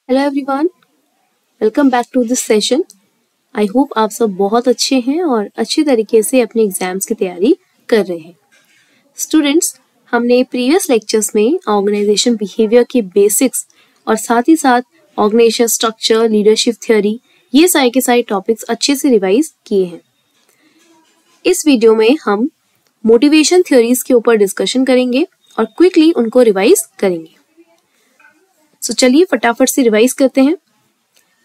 Hello everyone, welcome back to this session. I hope आप सब बहुत अच्छे हैं और अच्छे तरीके से अपने एग्जाम्स की तैयारी कर रहे हैं। स्टूडेंट्स, हमने प्रीवियस लेक्चर्स में ऑर्गेनाइजेशन बिहेवियर के बेसिक्स और साथ ही साथ ऑर्गेनाइजेशन स्ट्रक्चर, लीडरशिप थ्योरी, ये सारे के सारे टॉपिक्स अच्छे से रिवाइज किए हैं। इस वीडियो में हम मोटिवेशन थ्योरीज के ऊपर डिस्कशन करेंगे और क्विकली उनको रिवाइज करेंगे। चलिए फटाफट से रिवाइज करते हैं।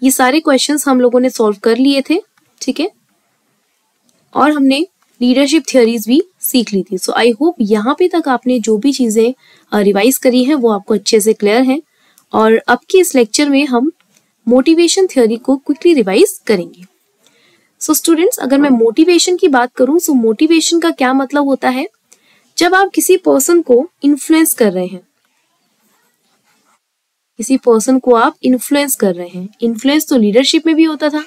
ये सारे क्वेश्चंस हम लोगों ने सॉल्व कर लिए थे, ठीक है, और हमने लीडरशिप थ्योरीज भी सीख ली थी। सो आई होप यहाँ पे तक आपने जो भी चीजें रिवाइज करी हैं वो आपको अच्छे से क्लियर हैं। और अब के इस लेक्चर में हम मोटिवेशन थ्योरी को क्विकली रिवाइज करेंगे। सो स्टूडेंट्स, अगर मैं मोटिवेशन की बात करूं, सो मोटिवेशन का क्या मतलब होता है? जब आप किसी पर्सन को इन्फ्लुएंस कर रहे हैं, किसी पर्सन को आप इन्फ्लुएंस कर रहे हैं। इन्फ्लुएंस तो लीडरशिप में भी होता था,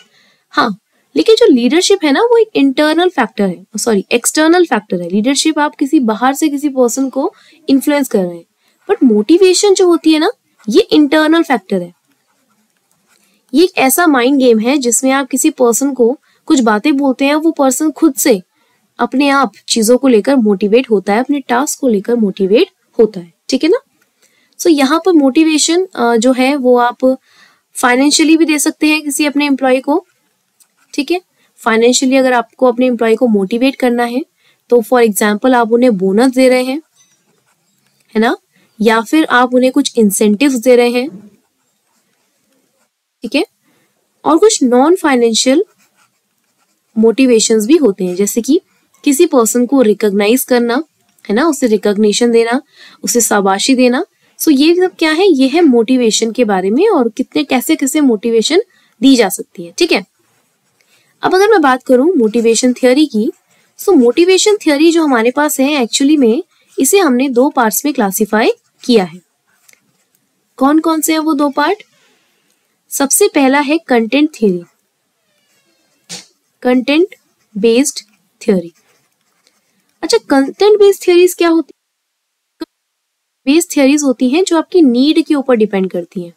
हाँ, लेकिन जो लीडरशिप है ना वो एक इंटरनल फैक्टर है, सॉरी एक्सटर्नल फैक्टर है। लीडरशिप आप किसी बाहर से किसी पर्सन को इन्फ्लुएंस कर रहे हैं, बट मोटिवेशन जो होती है ना ये इंटरनल फैक्टर है। ये एक ऐसा माइंड गेम है जिसमें आप किसी पर्सन को कुछ बातें बोलते हैं, वो पर्सन खुद से अपने आप चीजों को लेकर मोटिवेट होता है, अपने टास्क को लेकर मोटिवेट होता है, ठीक है ना। सो यहाँ पर मोटिवेशन जो है वो आप फाइनेंशियली भी दे सकते हैं किसी अपने एम्प्लॉय को, ठीक है। फाइनेंशियली अगर आपको अपने एम्प्लॉय को मोटिवेट करना है तो फॉर एग्जांपल आप उन्हें बोनस दे रहे हैं, है ना, या फिर आप उन्हें कुछ इंसेंटिव्स दे रहे हैं, ठीक है। और कुछ नॉन फाइनेंशियल मोटिवेशंस भी होते हैं, जैसे कि किसी पर्सन को रिकॉग्नाइज करना, है ना, उसे रिकॉग्निशन देना, उसे शाबाशी देना। सो ये सब क्या है? ये है मोटिवेशन के बारे में और कितने कैसे कैसे मोटिवेशन दी जा सकती है, ठीक है। अब अगर मैं बात करूं मोटिवेशन थ्योरी की, सो मोटिवेशन थ्योरी जो हमारे पास है एक्चुअली में इसे हमने दो पार्ट्स में क्लासिफाई किया है। कौन कौन से हैं वो दो पार्ट? सबसे पहला है content theory, content based theory. अच्छा, कंटेंट बेस्ड थ्योरीज क्या होती है? बेस्ड थ्योरीज होती हैं जो आपकी नीड के ऊपर डिपेंड करती हैं,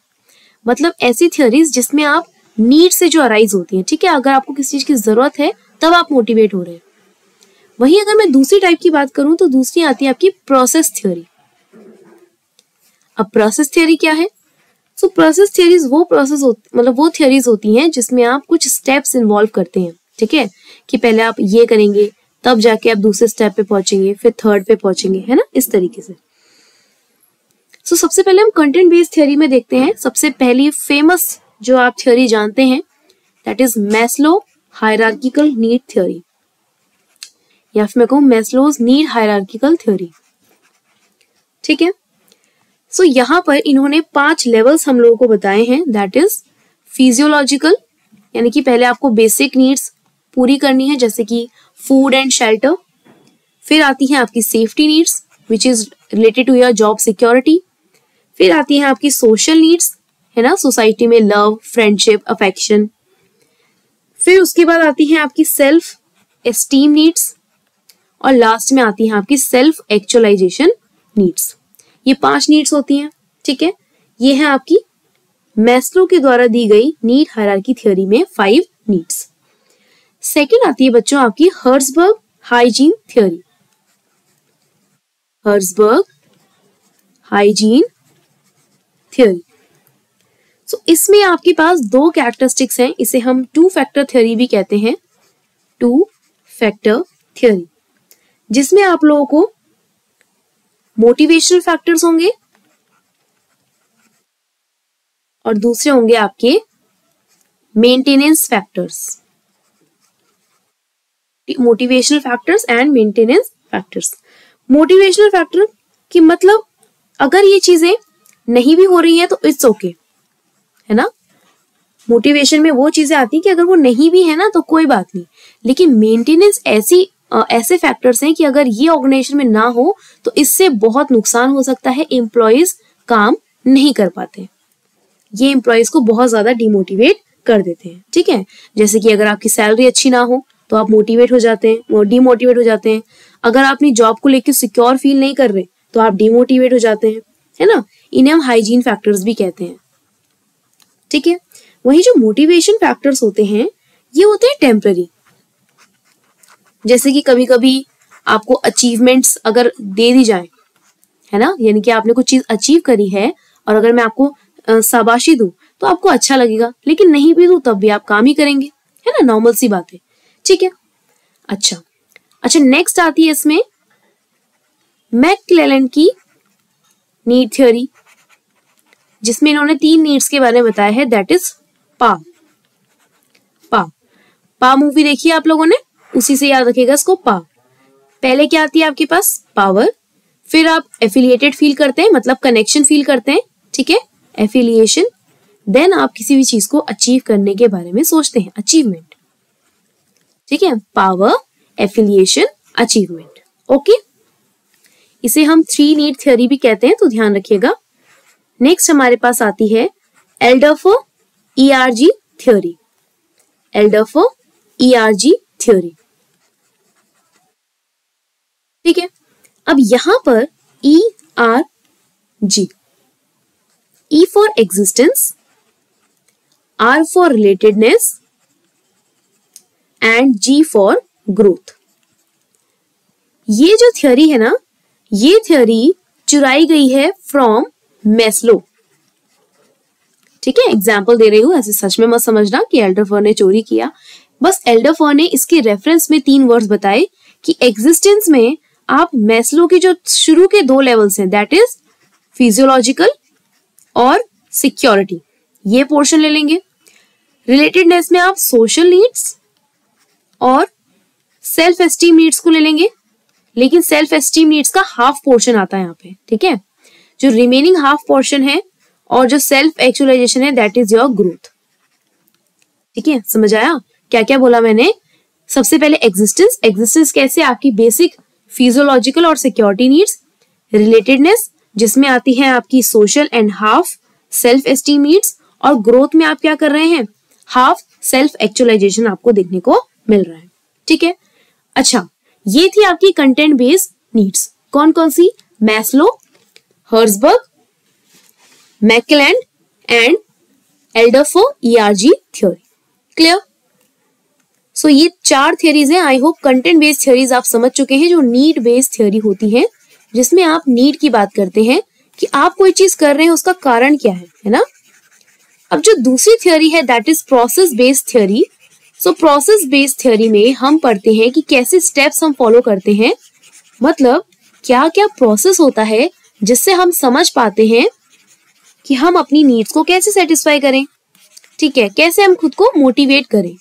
मतलब ऐसी थ्योरीज जिसमें आप नीड से जो अराइज होती हैं, ठीक है। अगर आपको किसी चीज की जरूरत है तब आप मोटिवेट हो रहे हैं। वहीं अगर मैं दूसरी टाइप की बात करूं तो दूसरी आती है आपकी प्रोसेस थ्योरी। अब प्रोसेस थ्योरी क्या है? सो प्रोसेस थ्योरीज वो मतलब वो थ्योरीज होती हैं जिसमें आप कुछ स्टेप्स इन्वॉल्व करते हैं, ठीक है, कि पहले आप ये करेंगे तब जाके आप दूसरे स्टेप पे पहुंचेंगे, फिर थर्ड पे पहुंचेंगे, है ना, इस तरीके से। सो सबसे पहले हम कंटेंट बेस्ड थ्योरी में देखते हैं। सबसे पहली फेमस जो आप थ्योरी जानते हैं that is Maslow hierarchical need theory, या फिर मैं कहूं मैस्लोज नीड हायरार्किकल थ्योरी, ठीक है। सो यहाँ पर इन्होंने 5 लेवल्स हम लोगों को बताए हैं, दैट इज फिजियोलॉजिकल, यानी कि पहले आपको बेसिक नीड्स पूरी करनी है जैसे कि फूड एंड शेल्टर। फिर आती है आपकी safety needs which is related to your job security. फिर आती है आपकी सोशल नीड्स, है ना, सोसाइटी में लव, फ्रेंडशिप, अफेक्शन। फिर उसके बाद आती है आपकी सेल्फ एस्टीम नीड्स, और लास्ट में आती है आपकी सेल्फ एक्चुअलाइजेशन नीड्स। ये 5 नीड्स होती हैं, ठीक है। ये है आपकी मैस्लो के द्वारा दी गई नीड हायरार्की थ्योरी में 5 नीड्स। सेकेंड आती है बच्चों आपकी हर्ट्जबर्ग हाइजीन थ्योरी, हर्ट्जबर्ग हाइजीन थ्योरी। सो इसमें आपके पास 2 कैरेक्टरिस्टिक्स हैं, इसे हम 2 फैक्टर थ्योरी भी कहते हैं, 2 फैक्टर थ्योरी, जिसमें आप लोगों को मोटिवेशनल फैक्टर्स होंगे और दूसरे होंगे आपके maintenance factors, motivational factors and maintenance factors. Motivational factor कि मतलब अगर ये चीजें नहीं भी हो रही हैं तो इट्स ओके, है ना। मोटिवेशन में वो चीजें आती हैं कि अगर वो नहीं भी है ना तो कोई बात नहीं, लेकिन मेंटेनेंस ऐसे फैक्टर्स हैं कि अगर ये ऑर्गेनाइजेशन में ना हो तो इससे बहुत नुकसान हो सकता है, एम्प्लॉयज काम नहीं कर पाते, ये एम्प्लॉयज को बहुत ज्यादा डिमोटिवेट कर देते हैं, ठीक है। जैसे कि अगर आपकी सैलरी अच्छी ना हो तो आप मोटिवेट हो जाते हैं, वो डिमोटिवेट हो जाते हैं। अगर आप अपनी जॉब को लेकर सिक्योर फील नहीं कर रहे तो आप डिमोटिवेट हो जाते हैं, है ना। इन्हें हम हाइजीन फैक्टर्स भी कहते हैं। ठीक है। वही जो मोटिवेशन फैक्टर्स होते हैं ये होते हैं टेम्पररी। जैसे कि कभी कभी आपको अचीवमेंट्स अगर दे दी जाए, है ना, यानी कि आपने कुछ चीज अचीव करी है और अगर मैं आपको शाबाशी दूं तो आपको अच्छा लगेगा, लेकिन नहीं भी दूं तब भी आप काम ही करेंगे, है ना, नॉर्मल सी बात है। ठीक है। अच्छा, नेक्स्ट आती है इसमें मैकक्लेलन की नीड थ्योरी, जिसमें इन्होंने 3 नीड्स के बारे में बताया है, दैट इज पा मूवी देखी है आप लोगों ने, उसी से याद रखिएगा इसको, पा। पहले क्या आती है आपके पास, पावर, फिर आप एफिलिएटेड फील करते हैं, मतलब कनेक्शन फील करते हैं, ठीक है, एफिलिएशन, देन आप किसी भी चीज को अचीव करने के बारे में सोचते हैं, अचीवमेंट, ठीक है, पावर, एफिलिएशन, अचीवमेंट। ओके, इसे हम 3 नीड थ्योरी भी कहते हैं, तो ध्यान रखिएगा। नेक्स्ट हमारे पास आती है एल्डरफो ERG थ्योरी, एल्डरफो ERG थ्योरी, ठीक है। अब यहां पर ERG, E for existence, R for relatedness and G for growth. ये जो थ्योरी है ना, ये थ्योरी चुराई गई है फ्रॉम मैस्लो, ठीक है। एग्जाम्पल दे रही हूं, ऐसे सच में मत समझना कि एल्डरफो ने चोरी किया, बस एल्डरफो ने इसके रेफरेंस में 3 वर्ड्स बताए कि एग्जिस्टेंस में आप मैस्लो के जो शुरू के 2 लेवल्स हैं, दैट इज फिजियोलॉजिकल और सिक्योरिटी, ये पोर्शन ले लेंगे। रिलेटेडनेस में आप सोशल नीड्स और सेल्फ एस्टीम नीड्स को ले लेंगे, लेकिन सेल्फ एस्टीम नीड्स का हाफ पोर्शन आता है यहाँ पे, ठीक है। जो रिमेनिंग हाफ पोर्शन है और जो सेल्फ एक्चुअलाइजेशन है, दैट इज योर ग्रोथ, ठीक है। समझ आया क्या क्या बोला मैंने? सबसे पहले एग्जिस्टेंस कैसे, आपकी बेसिक फिजियोलॉजिकल और सिक्योरिटी नीड्स, रिलेटेडनेस जिसमें आती है आपकी social and half self esteem needs, और ग्रोथ में आप क्या कर रहे हैं, हाफ सेल्फ एक्चुअलाइजेशन आपको देखने को मिल रहा है, ठीक है। अच्छा, ये थी आपकी कंटेंट बेस्ड नीड्स, कौन कौन सी, Maslow, Herzberg, McClelland and Alderfer ERG theory. Clear? So ये 4 थ्योरीज हैं। I hope content based theories आप समझ चुके हैं, जो नीड बेस्ड थ्योरी होती है, जिसमें आप नीड की बात करते हैं कि आप कोई चीज कर रहे हैं, उसका कारण क्या है ना। अब जो दूसरी थ्योरी है, that is process based theory. So process based theory में हम पढ़ते हैं कि कैसे स्टेप्स हम फॉलो करते हैं, मतलब क्या क्या प्रोसेस होता है जिससे हम समझ पाते हैं कि हम अपनी नीड्स को कैसे सेटिस्फाई करें, ठीक है, कैसे हम खुद को मोटिवेट करें।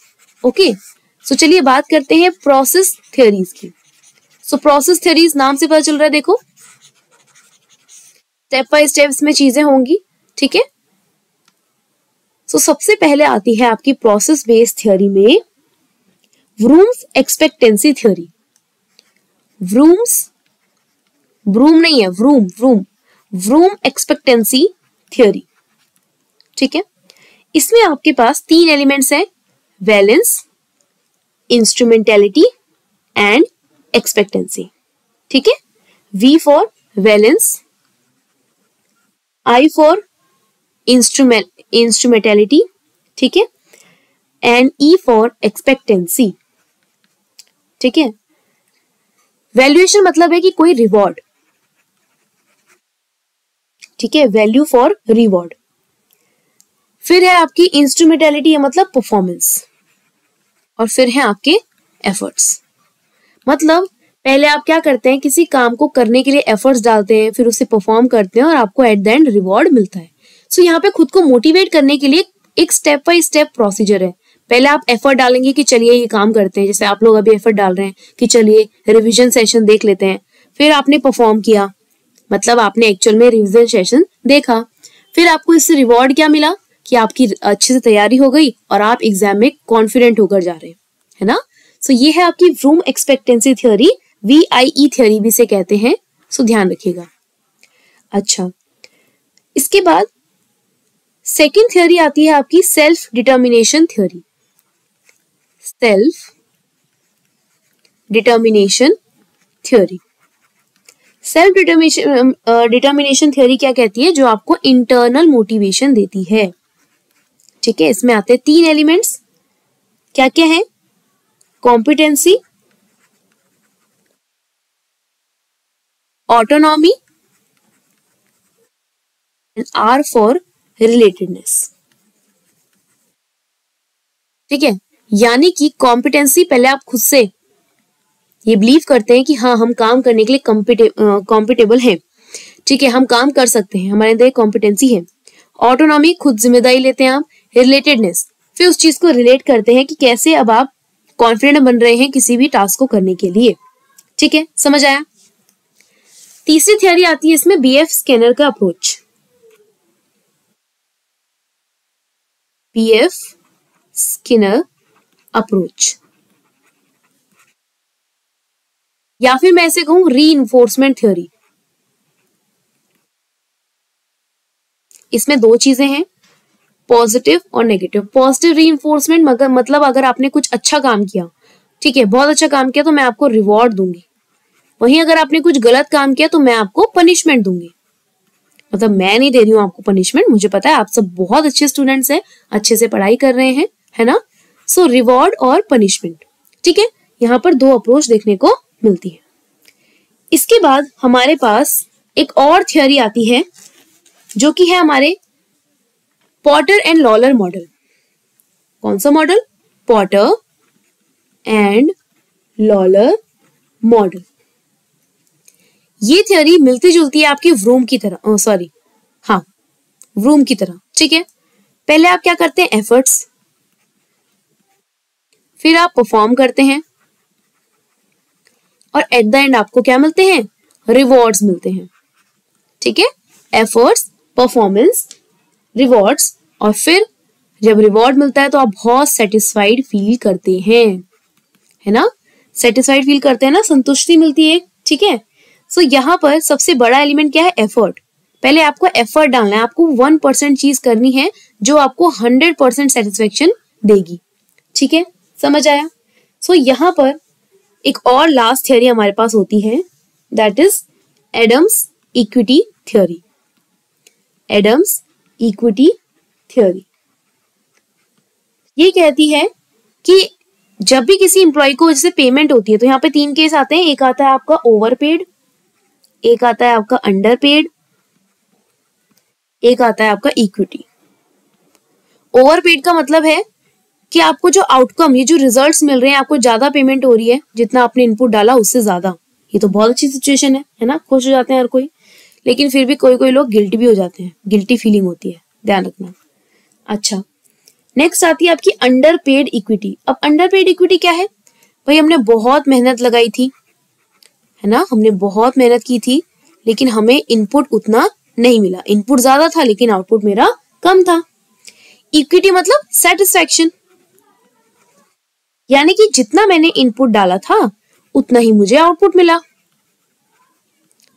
ओके, सो चलिए बात करते हैं प्रोसेस थ्योरीज की। सो प्रोसेस थ्योरीज नाम से पता चल रहा है, देखो स्टेप बाय स्टेप में चीजें होंगी, ठीक है। सो सबसे पहले आती है आपकी प्रोसेस बेस्ड थ्योरी में व्रूम्स एक्सपेक्टेंसी थ्योरी। व्रूम नहीं है, व्रूम एक्सपेक्टेंसी थ्योरी, ठीक है। इसमें आपके पास 3 एलिमेंट्स हैं, वैलेंस, इंस्ट्रूमेंटेलिटी एंड एक्सपेक्टेंसी, ठीक है। V for valence, I for instrumentality, ठीक है, एंड E फॉर एक्सपेक्टेंसी, ठीक है। वैल्यूएशन मतलब है कि कोई रिवॉर्ड, ठीक है, वैल्यू फॉर रिवॉर्ड। फिर है आपकी इंस्ट्रूमेंटेलिटी, मतलब परफॉर्मेंस, और फिर है आपके एफर्ट्स। मतलब पहले आप क्या करते हैं, किसी काम को करने के लिए एफर्ट्स डालते हैं, फिर उसे परफॉर्म करते हैं और आपको एट द एंड रिवॉर्ड मिलता है। सो यहाँ पे खुद को मोटिवेट करने के लिए एक स्टेप बाय स्टेप प्रोसीजर है। पहले आप एफर्ट डालेंगे कि चलिए ये काम करते हैं, जैसे आप लोग अभी एफर्ट डाल रहे हैं कि चलिए रिविजन सेशन देख लेते हैं। फिर आपने परफॉर्म किया, मतलब आपने एक्चुअल में रिविजन सेशन देखा। फिर आपको इससे रिवॉर्ड क्या मिला कि आपकी अच्छे से तैयारी हो गई और आप एग्जाम में कॉन्फिडेंट होकर जा रहे हैं, है ना। सो ये है आपकी vroom expectancy theory, VIE theory भी से कहते हैं, सो ध्यान रखिएगा। अच्छा, इसके बाद सेकेंड थ्योरी आती है आपकी self determination theory. Self determination theory, self determination theory क्या कहती है, जो आपको इंटरनल मोटिवेशन देती है। ठीक है, इसमें आते हैं 3 एलिमेंट्स, क्या क्या है? Competency, autonomy and R for relatedness. ठीक है, यानी कि कॉम्पिटेंसी, पहले आप खुद से ये बिलीव करते हैं कि हाँ हम काम करने के लिए कॉम्पिटेबल हैं, ठीक है, हम काम कर सकते हैं, हमारे अंदर कॉम्पिटेंसी है। ऑटोनॉमी, खुद जिम्मेदारी लेते हैं आप। रिलेटेडनेस, फिर उस चीज को रिलेट करते हैं कि कैसे अब आप कॉन्फिडेंट बन रहे हैं किसी भी टास्क को करने के लिए। ठीक है, समझ आया? तीसरी थियरी आती है इसमें बीएफ स्किनर का अप्रोच। बीएफ स्किनर अप्रोच, या फिर मैं ऐसे कहूं रीइंफोर्समेंट थ्योरी। इसमें 2 चीजें हैं, पॉजिटिव और नेगेटिव। पॉजिटिव रीइंफोर्समेंट मतलब अगर आपने कुछ अच्छा काम किया, ठीक है, बहुत अच्छा काम किया तो मैं आपको रिवॉर्ड दूंगी। वहीं अगर आपने कुछ गलत काम किया तो मैं आपको पनिशमेंट दूंगी। मतलब मैं नहीं दे रही हूँ आपको पनिशमेंट, मुझे पता है आप सब बहुत अच्छे स्टूडेंट्स हैं, अच्छे से पढ़ाई कर रहे हैं, है ना। सो रिवॉर्ड और पनिशमेंट, ठीक है, यहाँ पर 2 अप्रोच देखने को मिलती है। इसके बाद हमारे पास एक और थियोरी आती है जो कि है हमारे पॉटर एंड लॉलर मॉडल। कौन सा model? Potter and Lawler model. ये थियोरी मिलती जुलती है आपकी व्रूम की तरह, व्रूम की तरह। ठीक है, पहले आप क्या करते हैं? एफर्ट्स, फिर आप परफॉर्म करते हैं और एट द एंड आपको क्या मिलते हैं? रिवॉर्ड्स मिलते हैं। ठीक है, एफर्ट्स, परफॉर्मेंस, रिवॉर्ड्स, और फिर जब रिवॉर्ड मिलता है तो आप बहुत सेटिस्फाइड फील करते हैं, है ना। सेटिस्फाइड फील करते हैं ना, संतुष्टि मिलती है। ठीक है, सो यहाँ पर सबसे बड़ा एलिमेंट क्या है? एफर्ट। पहले आपको एफर्ट डालना है, आपको 1% चीज करनी है जो आपको 100% सेटिस्फेक्शन देगी। ठीक है, समझ आया? सो यहाँ पर एक और लास्ट थियोरी हमारे पास होती है, that is Adams equity theory. Adams equity theory ये कहती है कि जब भी किसी एम्प्लॉय को जैसे पेमेंट होती है तो यहाँ पे 3 केस आते हैं। एक आता है आपका ओवरपेड, एक आता है आपका अंडरपेड, एक आता है आपका इक्विटी। ओवरपेड का मतलब है कि आपको जो आउटकम, ये जो रिजल्ट्स मिल रहे हैं, आपको ज्यादा पेमेंट हो रही है जितना आपने इनपुट डाला उससे ज्यादा। ये तो बहुत अच्छी सिचुएशन है ना, खुश हो जाते हैं हर कोई। लेकिन फिर भी कोई लोग गिल्टी भी हो जाते हैं, गिल्टी फीलिंग होती है, ध्यान रखना। अच्छा, नेक्स्ट आती है आपकी अंडरपेड इक्विटी। अब अंडरपेड इक्विटी क्या है? भाई हमने बहुत मेहनत लगाई थी, है ना, हमने बहुत मेहनत की थी, लेकिन हमें इनपुट उतना नहीं मिला। इनपुट ज्यादा था लेकिन आउटपुट मेरा कम था। इक्विटी मतलब सेटिस्फैक्शन, यानी कि जितना मैंने इनपुट डाला था उतना ही मुझे आउटपुट मिला,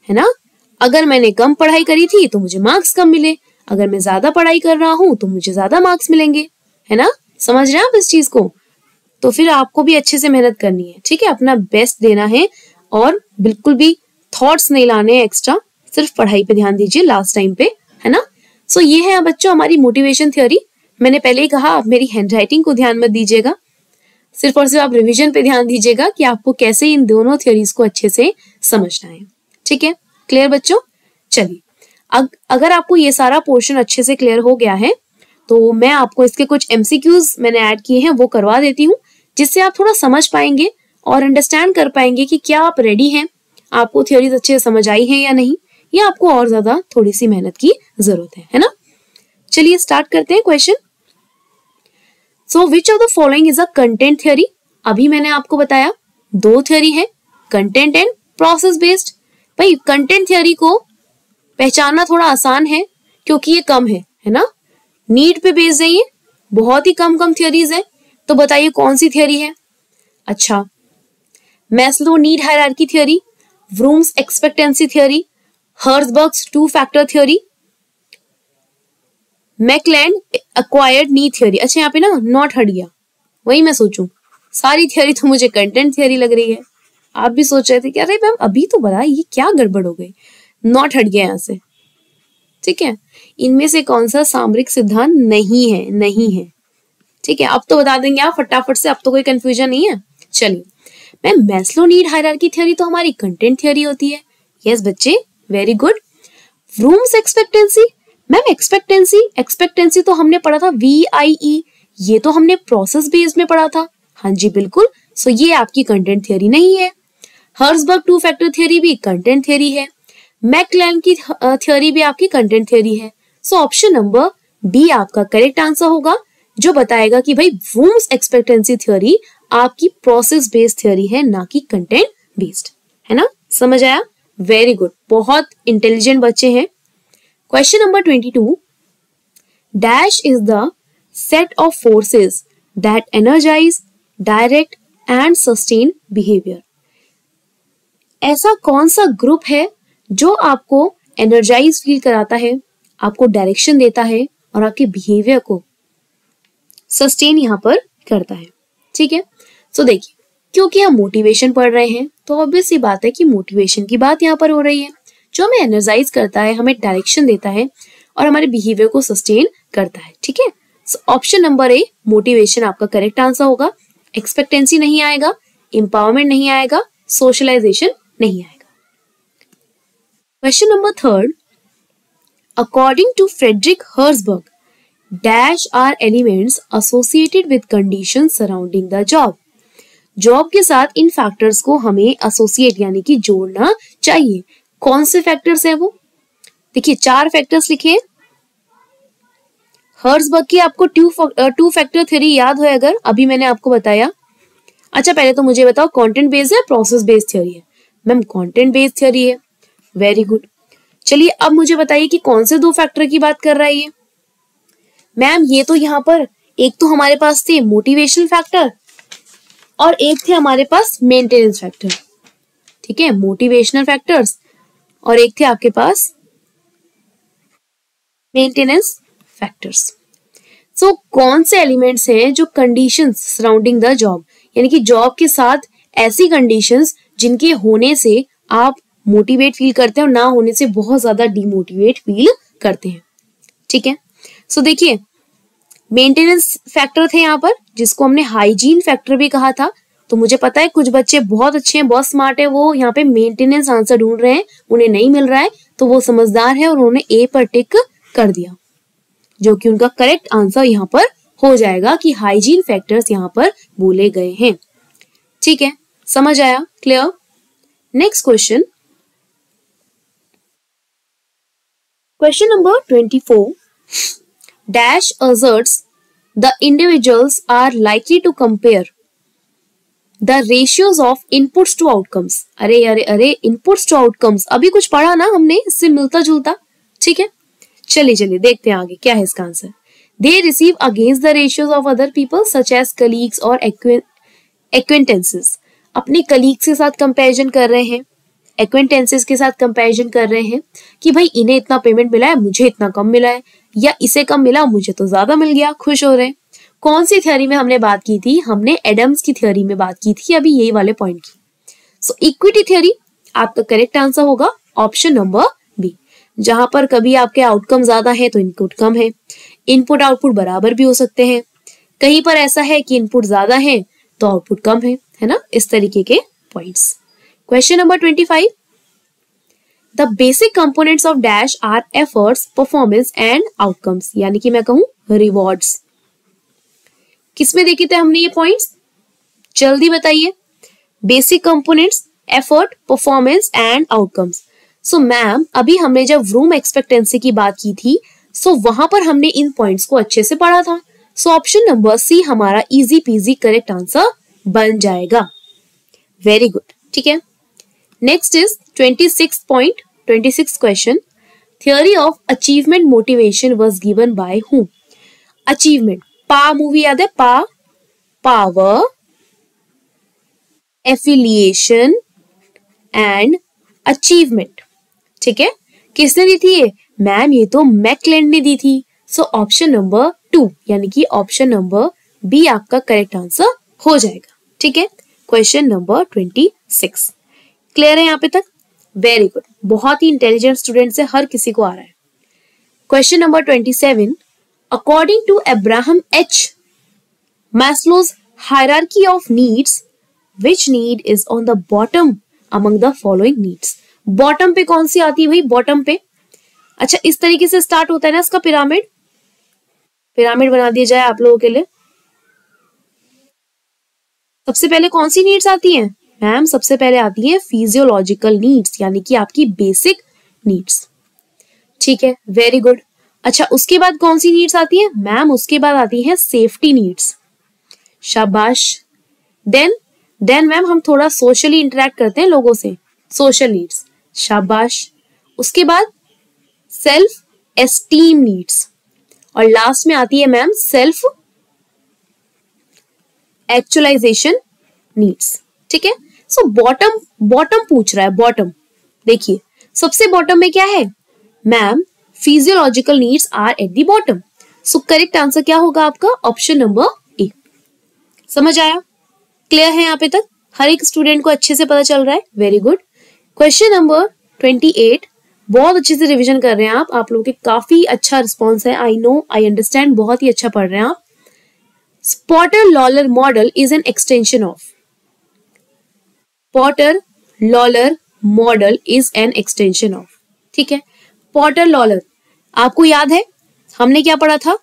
है ना। अगर मैंने कम पढ़ाई करी थी तो मुझे मार्क्स कम मिले, अगर मैं ज्यादा पढ़ाई कर रहा हूं तो मुझे ज्यादा मार्क्स मिलेंगे, है ना। समझ रहे हैं आप इस चीज को? तो फिर आपको भी अच्छे से मेहनत करनी है, ठीक है, अपना बेस्ट देना है और बिल्कुल भी थॉट्स नहीं लाने एक्स्ट्रा, सिर्फ पढ़ाई पे ध्यान दीजिए लास्ट टाइम पे, है ना। सो ये है बच्चों हमारी मोटिवेशन थ्योरी। मैंने पहले ही कहा आप मेरी हैंडराइटिंग को ध्यान मत दीजिएगा, सिर्फ और सिर्फ आप रिवीजन पे ध्यान दीजिएगा कि आपको कैसे इन दोनों थ्योरीज को अच्छे से समझना है। ठीक है, क्लियर बच्चों? चलिए, अगर आपको ये सारा पोर्शन अच्छे से क्लियर हो गया है तो मैं आपको इसके कुछ एमसीक्यूज मैंने ऐड किए हैं वो करवा देती हूँ, जिससे आप थोड़ा समझ पाएंगे और अंडरस्टैंड कर पाएंगे कि क्या आप रेडी हैं, आपको थ्योरीज अच्छे से समझ आई हैं या नहीं, या आपको और ज्यादा थोड़ी सी मेहनत की जरूरत है ना। चलिए स्टार्ट करते हैं question. So which of the following is a content theory? अभी मैंने आपको बताया 2 थ्योरी है, कंटेंट एंड प्रोसेस बेस्ड। भाई कंटेंट थ्योरी को पहचानना थोड़ा आसान है क्योंकि ये कम है ना, नीड पे बेस्ड है, ये बहुत ही कम थ्योरीज है। तो बताइए कौन सी थ्योरी है? अच्छा, Maslow need hierarchy theory, Vroom's expectancy theory, Herzberg's 2 factor theory, McClelland acquired need theory. अच्छा यहाँ पे ना नॉट हट गया, वही मैं सोचूं सारी थ्योरी तो मुझे कंटेंट थ्योरी लग रही है। आप भी सोच रहे थे कि अरे मैम अभी तो बता, ये क्या गड़बड़ हो गई, नॉट हट गया यहाँ से। ठीक है, इनमें से कौन सा सामरिक सिद्धांत नहीं है? नहीं है, ठीक है। अब तो बता देंगे आप फटाफट से, अब तो कोई कंफ्यूजन नहीं है। चलिए ma'am, Maslow need hierarchy theory तो हमारी कंटेंट थ्योरी होती है। यस बच्चे, very good. Vroom's expectancy, ma'am expectancy तो हमने पढ़ा था VIE, ये तो हमने प्रोसेस बेस्ड में पढ़ा था। हाँ जी बिल्कुल, सो ये आपकी कंटेंट थ्योरी नहीं है। हर्ट्जबर्ग टू फैक्टर थ्योरी भी कंटेंट थ्योरी है। मैकलेलन की थ्योरी भी आपकी कंटेंट थ्योरी है। सो ऑप्शन नंबर बी आपका करेक्ट आंसर होगा, जो बताएगा कि भाई व्रूम्स एक्सपेक्टेंसी थ्योरी आपकी प्रोसेस बेस्ड थ्योरी है, ना कि कंटेंट बेस्ड, है ना? समझ आया? वेरी गुड, बहुत इंटेलिजेंट बच्चे हैं। Question number 22, dash is the set of forces that energise, direct and sustain behaviour. ऐसा कौन सा ग्रुप है जो आपको एनर्जाइज फील कराता है, आपको डायरेक्शन देता है और आपके बिहेवियर को सस्टेन यहाँ पर करता है, ठीक है। सो देखिए, क्योंकि हम मोटिवेशन पढ़ रहे हैं तो ऑब्वियस सी बात है कि मोटिवेशन की बात यहाँ पर हो रही है, जो हमें एनर्जाइज करता है, हमें डायरेक्शन देता है और हमारे बिहेवियर को सस्टेन करता है, ठीक है। So option number A motivation आपका करेक्ट आंसर होगा। एक्सपेक्टेंसी नहीं आएगा, एम्पावरमेंट नहीं आएगा, सोशलाइजेशन नहीं आएगा। Question number 3, according to Frederick Herzberg, dash are elements associated with conditions surrounding the job. Job के साथ इन फैक्टर्स को हमें एसोसिएट यानी कि जोड़ना चाहिए। कौन से फैक्टर्स हैं वो? देखिए 4 फैक्टर्स लिखे हैं। हर्ट्जबर्ग की आपको टू फैक्टर थ्योरी याद हो अगर, अभी मैंने आपको बताया। अच्छा पहले तो मुझे बताओ कंटेंट बेस्ड है प्रोसेस बेस्ड थ्योरी है? मैम कंटेंट बेस्ड थ्योरी है। Very good. चलिए अब मुझे बताइए कि कौन से 2 फैक्टर की बात कर रहा है ये? मैम ये तो यहाँ पर एक तो हमारे पास थे मोटिवेशनल फैक्टर और एक थे हमारे पास मेंटेनेंस फैक्टर, ठीक है, मोटिवेशनल फैक्टर्स और एक थे आपके पास मेंटेनेंस फैक्टर्स। सो कौन से एलिमेंट्स हैं जो कंडीशंस सराउंडिंग द जॉब, यानी कि जॉब के साथ ऐसी कंडीशंस जिनके होने से आप मोटिवेट फील करते हैं और ना होने से बहुत ज्यादा डिमोटिवेट फील करते हैं, ठीक है। सो देखिए मेंटेनेंस फैक्टर थे यहाँ पर, जिसको हमने हाइजीन फैक्टर भी कहा था। तो मुझे पता है कुछ बच्चे बहुत अच्छे हैं, बहुत स्मार्ट है, वो यहाँ पे मेंटेनेंस आंसर ढूंढ रहे हैं, उन्हें नहीं मिल रहा है, तो वो समझदार है और उन्होंने ए पर टिक कर दिया, जो कि उनका करेक्ट आंसर यहाँ पर हो जाएगा कि हाइजीन फैक्टर्स यहाँ पर बोले गए हैं, ठीक है। समझ आया? Clear? Next question, question number 24, dash asserts the individuals are likely to compare the ratios of inputs to outcomes। अरे अरे अरे, inputs to outcomes अभी कुछ पढ़ा ना हमने, इससे मिलता जुलता, ठीक है। चलिए देखते हैं आगे क्या है इसका answer. They receive against the ratios of other people such as colleagues or acquaintances। अपने colleagues के साथ कंपैरिजन कर रहे हैं, एक्वेंटेंसेस के साथ कंपैरिजन कर रहे हैं कि भाई इन्हें इतना पेमेंट मिला है, मुझे इतना कम मिला है, या इसे कम मिला मुझे तो ज्यादा मिल गया, खुश हो रहे हैं। कौन सी थ्योरी में हमने बात की थी? हमने एडम्स की थ्योरी में बात की थी, अभी यही वाले पॉइंट की। सो इक्विटी थ्योरी आपका करेक्ट आंसर होगा ऑप्शन नंबर बी, जहां पर कभी आपके आउटकम ज्यादा है तो इनपुट कम है, इनपुट आउटपुट बराबर भी हो सकते हैं, कहीं पर ऐसा है कि इनपुट ज्यादा है तो आउटपुट कम है ना, इस तरीके के points. Question number 25, the basic components of dash are efforts, performance and outcomes, यानी कि मैं कहूं रिवॉर्ड्स। किसमें देखे थे हमने ये पॉइंट्स? जल्दी बताइए। Basic components, effort, performance and outcomes. So ma'am अभी हमने जब व्रूम एक्सपेक्टेंसी की बात की थी, सो वहां पर हमने इन पॉइंट्स को अच्छे से पढ़ा था। सो ऑप्शन नंबर सी हमारा इजी पीजी करेक्ट आंसर बन जाएगा। वेरी गुड, ठीक है। Next is 26 question, theory of achievement motivation was given by whom. Achievement, पा मूवी याद है? पा, पावर, एफिलिएशन एंड अचीवमेंट, ठीक है। किसने दी थी ये? मैम ये तो मैकलेलन ने दी थी। सो ऑप्शन नंबर 2 यानी कि ऑप्शन नंबर बी आपका करेक्ट आंसर हो जाएगा, ठीक है। क्वेश्चन नंबर 26 क्लियर है यहाँ पे तक? वेरी गुड, बहुत ही इंटेलिजेंट स्टूडेंट से हर किसी को आ रहा है। Question number 27, according to Abraham H Maslow's hierarchy of needs, which need is on the bottom among the following needs? Bottom पे कौन सी आती है भाई? बॉटम पे, अच्छा इस तरीके से स्टार्ट होता है ना इसका पिरामिड, पिरामिड बना दिया जाए आप लोगों के लिए। सबसे पहले कौन सी नीड्स आती हैं मैम? सबसे पहले आती है फिजियोलॉजिकल नीड्स, यानी कि आपकी बेसिक नीड्स। ठीक है, वेरी गुड। अच्छा उसके बाद कौन सी नीड्स आती है मैम? उसके बाद आती है सेफ्टी नीड्स। शाबाश। देन मैम हम थोड़ा सोशली इंटरेक्ट करते हैं लोगों से, सोशल नीड्स। शाबाश। उसके बाद सेल्फ एस्टीम नीड्स, और लास्ट में आती है मैम सेल्फ एक्चुअलाइजेशन नीड्स। ठीक है, सो बॉटम पूछ रहा है, बॉटम। देखिए सबसे बॉटम में क्या है ma'am? Physiological needs are at the bottom. So correct answer क्या होगा आपका? Option number A. समझ आया? क्लियर है यहाँ पे तक? हर एक स्टूडेंट को अच्छे से पता चल रहा है? Very good. क्वेश्चन नंबर 28, बहुत अच्छे से रिवीजन कर रहे हैं आप लोगों के काफी अच्छा रिस्पॉन्स है। आई नो, आई अंडरस्टैंड, बहुत ही अच्छा पढ़ रहे हैं आप। Porter-Lawler model is an extension of, porter-Lawler model is an extension of. ठीक है, पोर्टर-लॉलर आपको याद है हमने क्या पढ़ा था?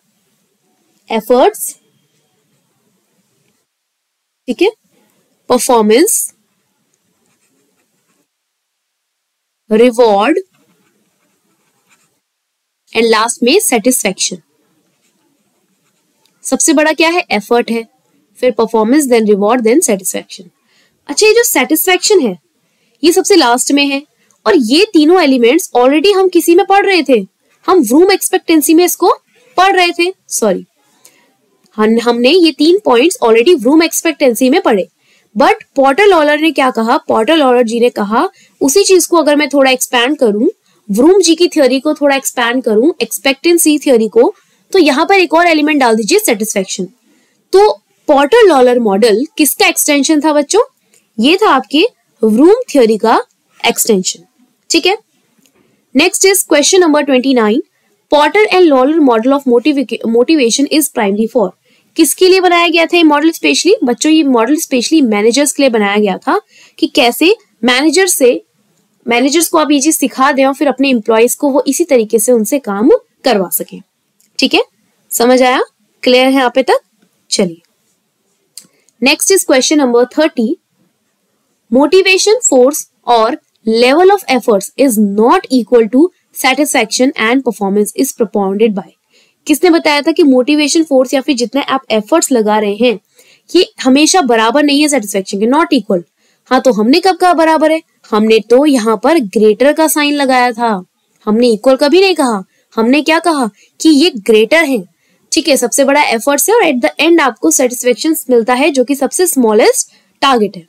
एफर्ट्स, ठीक है, परफॉर्मेंस, रिवॉर्ड एंड लास्ट में सेटिस्फैक्शन। सबसे बड़ा क्या है? एफर्ट है, फिर performance, then reward, then satisfaction. अच्छा ये जो सेटिस्फैक्शन है ये सबसे लास्ट में है, और ये तीनों एलिमेंट्स ऑलरेडी हम किसी में पढ़ रहे थे, हम रूम एक्सपेक्टेंसी में इसको पढ़ रहे थे। सॉरी, हमने ये 3 पॉइंट्स ऑलरेडी रूम एक्सपेक्टेंसी में पढ़े। बट पोर्टर-लॉलर ने क्या कहा? पोर्टर-लॉलर जी ने कहा उसी चीज को अगर मैं थोड़ा एक्सपैंड करूं, व्रूम जी की थ्योरी को थोड़ा एक्सपैंड करूं, एक्सपेक्टेंसी थ्योरी को, तो यहां पर एक और एलिमेंट डाल दीजिए, सेटिस्फैक्शन। तो पोर्टर-लॉलर मॉडल किसका एक्सटेंशन था बच्चों? ये था आपके व्रूम थ्योरी का एक्सटेंशन। ठीक है, next is question number 29, porter and Lawler model of motivation is primary for. किसके लिए बनाया गया था ये मॉडल? स्पेशली बच्चों ये मॉडल स्पेशली मैनेजर्स के लिए बनाया गया था, कि कैसे मैनेजर्स को आप ये चीज सिखा दें और फिर अपने एम्प्लॉयज को वो इसी तरीके से उनसे काम करवा सके। ठीक है, समझ आया? क्लियर है यहाँ पे तक? चलिए next is question number 30, motivation force और level of efforts is not equal to satisfaction and performance is propounded by. किसने बताया था कि मोटिवेशन फोर्स या फिर जितने आप एफर्ट्स लगा रहे हैं ये हमेशा बराबर नहीं है सेटिस्फैक्शन के, नॉट इक्वल। हाँ तो हमने कब कहा बराबर है? हमने तो यहाँ पर ग्रेटर का साइन लगाया था, हमने इक्वल कभी नहीं कहा। हमने क्या कहा कि ये ग्रेटर है। ठीक है, सबसे बड़ा एफर्ट्स है और एट द एंड आपको सेटिस्फैक्शन मिलता है जो कि सबसे स्मॉलेस्ट टारगेट है।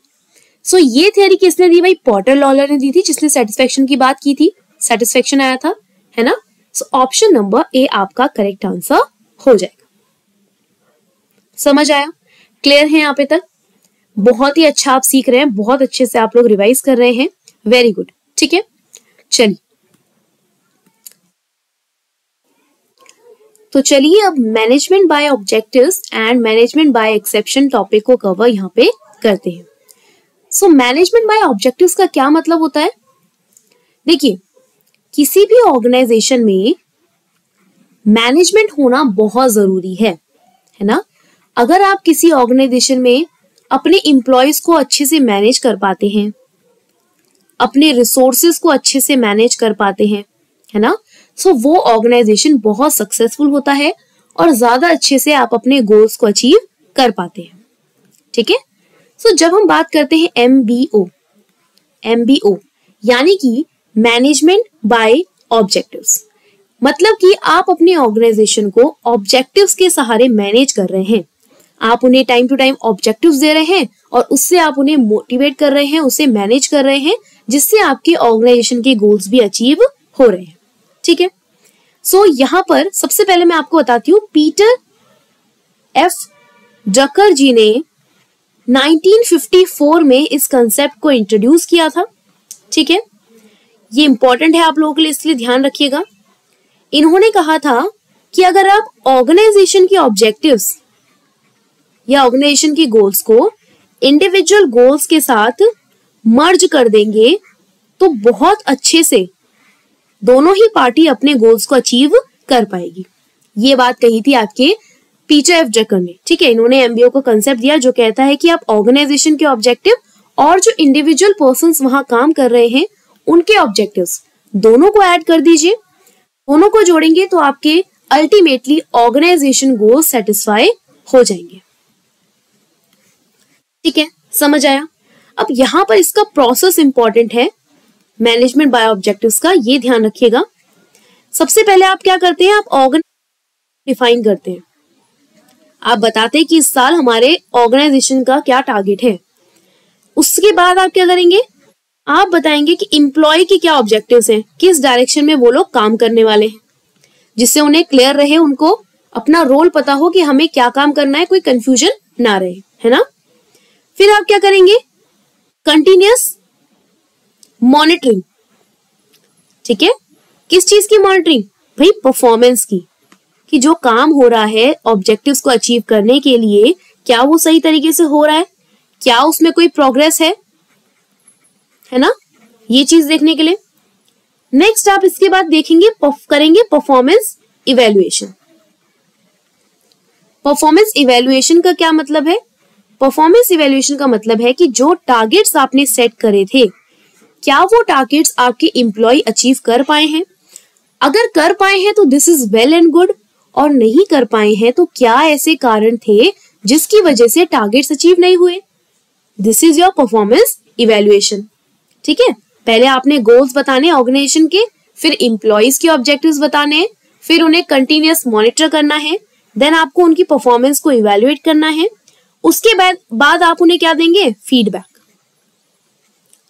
सो ये थियरी किसने दी भाई? पोर्टर-लॉलर ने दी थी, जिसने सेटिस्फैक्शन की बात की थी, सेटिस्फैक्शन आया था, है ना? सो ऑप्शन नंबर ए आपका करेक्ट आंसर हो जाएगा। समझ आया? क्लियर है यहाँ पे तक? बहुत ही अच्छा आप सीख रहे हैं, बहुत अच्छे से आप लोग रिवाइज कर रहे हैं, वेरी गुड। ठीक है, चलिए तो चलिए अब management by objectives and management by exception topic को कवर यहाँ पे करते हैं। सो मैनेजमेंट बाय ऑब्जेक्टिव्स का क्या मतलब होता है? देखिए किसी भी ऑर्गेनाइजेशन में मैनेजमेंट होना बहुत जरूरी है ना? अगर आप किसी ऑर्गेनाइजेशन में अपने एम्प्लॉयज को अच्छे से मैनेज कर पाते हैं, अपने रिसोर्सेज को अच्छे से मैनेज कर पाते हैं, है ना, सो वो ऑर्गेनाइजेशन बहुत सक्सेसफुल होता है और ज्यादा अच्छे से आप अपने गोल्स को अचीव कर पाते हैं। ठीक है, सो जब हम बात करते हैं MBO यानी कि मैनेजमेंट बाय ऑब्जेक्टिव्स, मतलब कि आप अपने ऑर्गेनाइजेशन को ऑब्जेक्टिव्स के सहारे मैनेज कर रहे हैं। आप उन्हें टाइम टू टाइम ऑब्जेक्टिव्स दे रहे हैं और उससे आप उन्हें मोटिवेट कर रहे हैं, उसे मैनेज कर रहे हैं, जिससे आपके ऑर्गेनाइजेशन के गोल्स भी अचीव हो रहे हैं। ठीक है, सो यहाँ पर सबसे पहले मैं आपको बताती हूँ, पीटर एफ ड्रकर जी ने 1954 में इस कंसेप्ट को इंट्रोड्यूस किया था। ठीक है, ये इंपॉर्टेंट है आप लोगों के लिए, इसलिए ध्यान रखिएगा। इन्होंने कहा था कि अगर आप ऑर्गेनाइजेशन के ऑब्जेक्टिव्स या ऑर्गेनाइजेशन की गोल्स को इंडिविजुअल गोल्स के साथ मर्ज कर देंगे तो बहुत अच्छे से दोनों ही पार्टी अपने गोल्स को अचीव कर पाएगी। ये बात कही थी आपके पीटर एफ ड्रकर ने। ठीक है, इन्होंने एमबीओ को कंसेप्ट दिया जो कहता है कि आप ऑर्गेनाइजेशन के ऑब्जेक्टिव और जो इंडिविजुअल पर्संस वहां काम कर रहे हैं उनके ऑब्जेक्टिव्स दोनों को ऐड कर दीजिए, दोनों को जोड़ेंगे तो आपके अल्टीमेटली ऑर्गेनाइजेशन गोल सेटिस्फाई हो जाएंगे। ठीक है, समझ आया। अब यहां पर इसका प्रोसेस इंपॉर्टेंट है मैनेजमेंट बाय ऑब्जेक्टिव्स का, ये ध्यान रखिएगा। सबसे पहले आप क्या करते हैं, आप ऑर्गेनाइजेशन डिफाइन करते हैं। आप बताते हैं कि इस साल हमारे ऑर्गेनाइजेशन का क्या टारगेट है। उसके बाद आप क्या करेंगे, आप बताएंगे कि एम्प्लॉय के क्या ऑब्जेक्टिव्स हैं, किस डायरेक्शन में वो लोग काम करने वाले हैं, जिससे उन्हें क्लियर रहे, उनको अपना रोल पता हो कि हमें क्या काम करना है, कोई कंफ्यूजन ना रहे, है ना। फिर आप क्या करेंगे, कंटिन्यूअस मॉनिटरिंग। ठीक है, किस चीज की मॉनिटरिंग, भाई परफॉर्मेंस की, कि जो काम हो रहा है ऑब्जेक्टिव्स को अचीव करने के लिए क्या वो सही तरीके से हो रहा है, क्या उसमें कोई प्रोग्रेस है ना, ये चीज देखने के लिए। नेक्स्ट आप इसके बाद देखेंगे करेंगे परफॉर्मेंस इवैल्यूएशन। परफॉर्मेंस इवैल्यूएशन का क्या मतलब है, परफॉर्मेंस इवैल्यूएशन का मतलब है कि जो टारगेट्स आपने सेट करे थे क्या वो टारगेट्स आपके एम्प्लॉय अचीव कर पाए हैं। अगर कर पाए हैं तो this is well and good, और नहीं कर पाए हैं तो क्या ऐसे कारण थे जिसकी वजह से टारगेट्स अचीव नहीं हुए। This is your performance evaluation. ठीक है, पहले आपने गोल्स बताने ऑर्गेनाइजेशन के, फिर एम्प्लॉयज के ऑब्जेक्टिव्स बताने, फिर उन्हें कंटिन्यूअस मॉनिटर करना है, देन आपको उनकी परफॉर्मेंस को इवैल्यूएट करना है। उसके बाद आप उन्हें क्या देंगे, फीडबैक।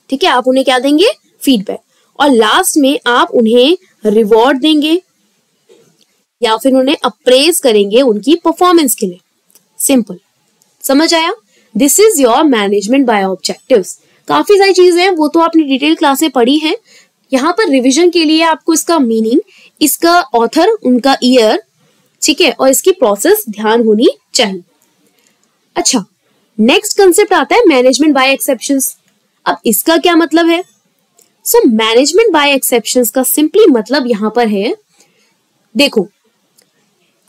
ठीक है, आप उन्हें क्या देंगे, फीडबैक। और लास्ट में आप उन्हें रिवॉर्ड देंगे या फिर उन्हें अप्रेज करेंगे उनकी परफॉर्मेंस के लिए। सिंपल, समझ आया। This is your management by objectives. काफी सारी चीजें हैं, वो तो आपने डिटेल क्लासें पढ़ी हैं। यहाँ पर रिवीजन के लिए आपको इसका मीनिंग, इसका ऑथर, उनका ईयर, ठीक है, और इसकी प्रोसेस ध्यान होनी चाहिए। अच्छा, नेक्स्ट कंसेप्ट आता है मैनेजमेंट बाय एक्सेप्शंस। अब इसका क्या मतलब है, सो मैनेजमेंट बाय एक्सेप्शंस का सिंपली मतलब यहां पर है, देखो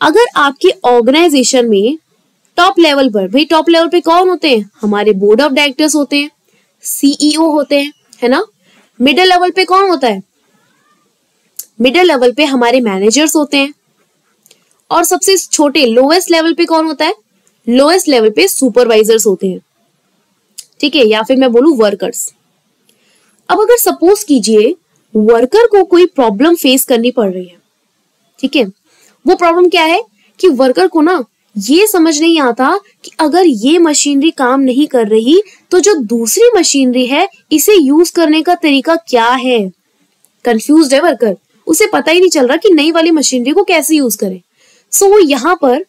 अगर आपके ऑर्गेनाइजेशन में टॉप लेवल पर, भाई टॉप लेवल पे कौन होते हैं, हमारे बोर्ड ऑफ डायरेक्टर्स होते हैं, सीईओ होते हैं, है ना। मिडिल लेवल पे कौन होता है, मिडिल लेवल पे हमारे मैनेजर्स होते हैं, और सबसे छोटे लोएस्ट लेवल पे कौन होता है, लोएस्ट लेवल पे सुपरवाइजर्स होते हैं। ठीक है, या फिर मैं बोलूं वर्कर्स। अब अगर सपोज कीजिए वर्कर को कोई प्रॉब्लम फेस करनी पड़ रही है, ठीक है, वो प्रॉब्लम क्या है कि वर्कर को ना ये समझ नहीं आता कि अगर ये मशीनरी काम नहीं कर रही तो जो दूसरी मशीनरी है इसे यूज करने का तरीका क्या है। कंफ्यूज्ड है वर्कर, उसे पता ही नहीं चल रहा कि नई वाली मशीनरी को कैसे यूज करें। सो वो यहाँ पर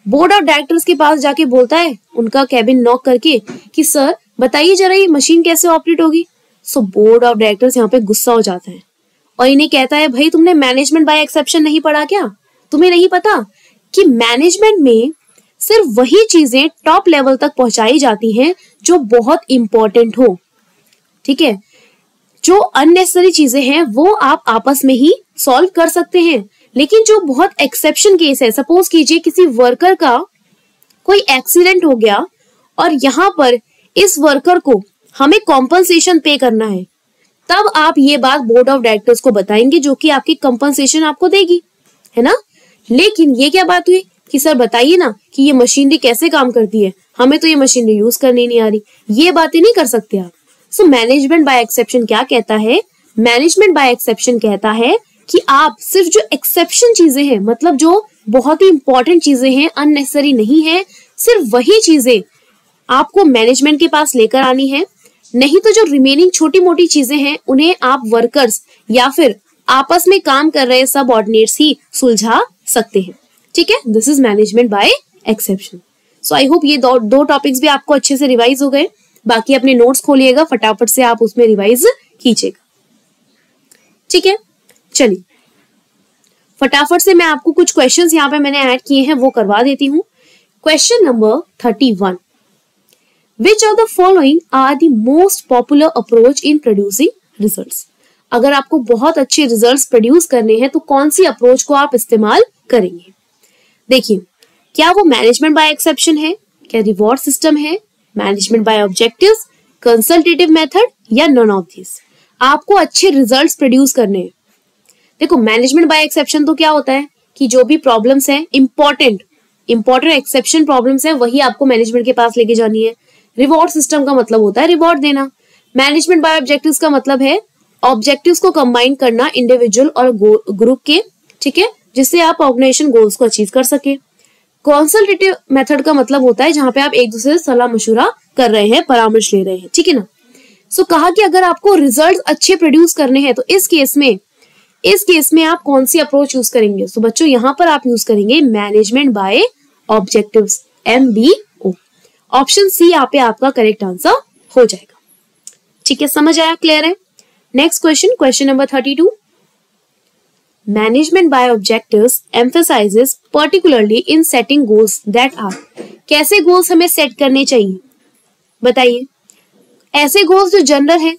बोर्ड ऑफ डायरेक्टर्स के पास जाके बोलता है, उनका कैबिन नॉक करके, कि सर बताइए जरा ये मशीन कैसे ऑपरेट होगी। सो बोर्ड ऑफ डायरेक्टर्स यहाँ पे गुस्सा हो जाता है और इन्हें कहता है, भाई तुमने मैनेजमेंट बाय एक्सेप्शन नहीं पढ़ा क्या, तुम्हें नहीं पता कि मैनेजमेंट में सिर्फ वही चीजें टॉप लेवल तक पहुंचाई जाती हैं जो बहुत इंपॉर्टेंट हो। ठीक है, जो अननेसेसरी चीजें हैं वो आप आपस में ही सॉल्व कर सकते हैं, लेकिन जो बहुत एक्सेप्शन केस है, सपोज कीजिए किसी वर्कर का कोई एक्सीडेंट हो गया और यहाँ पर इस वर्कर को हमें कॉम्पनसेशन पे करना है, तब आप ये बात बोर्ड ऑफ डायरेक्टर्स को बताएंगे जो कि आपकी कॉम्पनसेशन आपको देगी, है ना। लेकिन ये क्या बात हुई कि सर बताइए ना कि ये मशीनरी कैसे काम करती है, हमें तो ये मशीनरी यूज करनी नहीं आ रही, ये बातें नहीं कर सकते आप। सो मैनेजमेंट बाय एक्सेप्शन क्या कहता है, मैनेजमेंट बाय एक्सेप्शन कहता है कि आप सिर्फ जो एक्सेप्शन चीजें हैं, मतलब जो बहुत ही इंपॉर्टेंट चीजें हैं, अननेसेसरी नहीं है, सिर्फ वही चीजें आपको मैनेजमेंट के पास लेकर आनी है। नहीं तो जो रिमेनिंग छोटी मोटी चीजें हैं उन्हें आप वर्कर्स या फिर आपस में काम कर रहे सब ऑर्डिनेट्स ही सुलझा सकते हैं। ठीक है, this is management by exception. So I hope ये दो टॉपिक्स भी आपको अच्छे से रिवाइज हो गए। बाकी अपने नोट्स खोलिएगा, फटाफट से आप उसमें रिवाइज कीजिएगा। ठीक है, चलिए फटाफट से मैं आपको कुछ क्वेश्चंस यहाँ पे मैंने ऐड किए हैं वो करवा देती हूँ। Question number 31, which of the following are the most popular approach in producing results. अगर आपको बहुत अच्छे रिजल्ट्स प्रोड्यूस करने हैं तो कौन सी अप्रोच को आप इस्तेमाल करेंगे। देखिए, क्या वो मैनेजमेंट बाय एक्सेप्शन है, क्या रिवॉर्ड सिस्टम है, management by objectives, consultative method या नन ऑफ दिस। आपको अच्छे रिजल्ट्स प्रोड्यूस करने हैं। देखो, मैनेजमेंट बाय एक्सेप्शन तो क्या होता है कि जो भी प्रॉब्लम्स हैं, इंपॉर्टेंट एक्सेप्शन प्रॉब्लम्स हैं, वही आपको मैनेजमेंट के पास लेके जानी है। रिवॉर्ड सिस्टम का मतलब होता है रिवॉर्ड देना। मैनेजमेंट बाय ऑब्जेक्टिव्स का मतलब है ऑब्जेक्टिव्स को कंबाइन करना इंडिविजुअल और ग्रुप के, ठीक है, जिससे आप ऑर्गेनाइजेशन गोल्स को अचीव कर सके। कंसल्टेटिव मेथड का मतलब होता है जहां पे आप एक दूसरे से सलाह मशुरा कर रहे हैं, परामर्श ले रहे हैं, ठीक है ना। सो कहा कि अगर आपको रिजल्ट अच्छे प्रोड्यूस करने हैं तो इस केस में आप कौन सी अप्रोच यूज करेंगे। सो बच्चों, यहां पर आप यूज करेंगे management by objectives, MBO। Option C यहाँ पे आपका करेक्ट आंसर हो जाएगा। ठीक है, समझ आया, क्लियर है। Next question, question number 32, management by objectives emphasises particularly in setting goals that are. कैसे गोल्स हमें सेट करने चाहिए बताइए। ऐसे गोल्स जो जनरल है,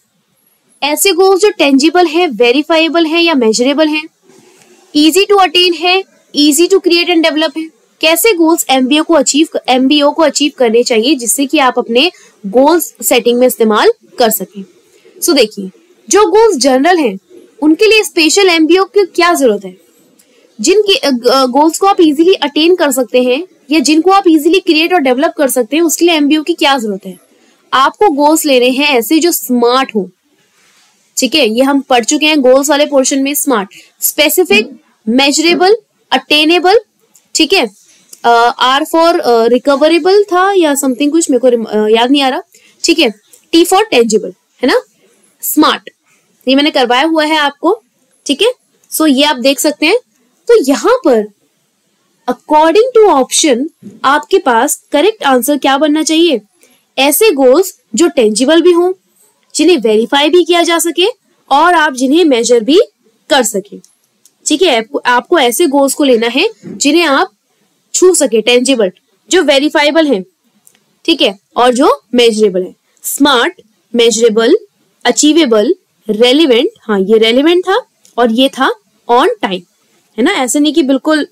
ऐसे गोल्स जो टेंजिबल है, वेरीफाइबल है या मेजरेबल है, इजी टू अटेन है, easy to create and develop है। कैसे गोल्स MBO को अचीव करने चाहिए जिससे कि आप अपने गोल्स सेटिंग में इस्तेमाल कर सकें। सो देखिए, जो गोल्स जनरल हैं उनके लिए स्पेशल MBO की क्या जरूरत है। जिनकी गोल्स को आप इजीली अटेन कर सकते हैं या जिनको आप इजीली क्रिएट और डेवलप कर सकते हैं, उसके लिए MBO की क्या जरूरत है। आपको गोल्स लेने हैं ऐसे जो स्मार्ट हो, ठीक है, ये हम पढ़ चुके हैं गोल्स वाले पोर्शन में। स्मार्ट, स्पेसिफिक, मेजरेबल, अटेनेबल, ठीक है, R फॉर रिकवरेबल था या समथिंग, कुछ मेरे को याद नहीं आ रहा, ठीक है, T फॉर टेंजिबल, है ना। स्मार्ट ये मैंने करवाया हुआ है आपको, ठीक है। सो ये आप देख सकते हैं। तो यहां पर अकॉर्डिंग टू ऑप्शन आपके पास करेक्ट आंसर क्या बनना चाहिए। ऐसे गोल्स जो टेंजिबल भी हों, जिन्हें वेरीफाई भी किया जा सके और आप जिन्हें मेजर भी कर सके, ठीक है। आपको ऐसे गोल्स को लेना है जिन्हें आप छू सके, टेंजिबल, जो वेरीफाइबल हैं, ठीक है, और जो मेजरेबल है। स्मार्ट, मेजरेबल, अचीवेबल, रेलिवेंट, हाँ ये रेलिवेंट था, और ये था ऑन टाइम, है ना। ऐसे नहीं कि बिल्कुल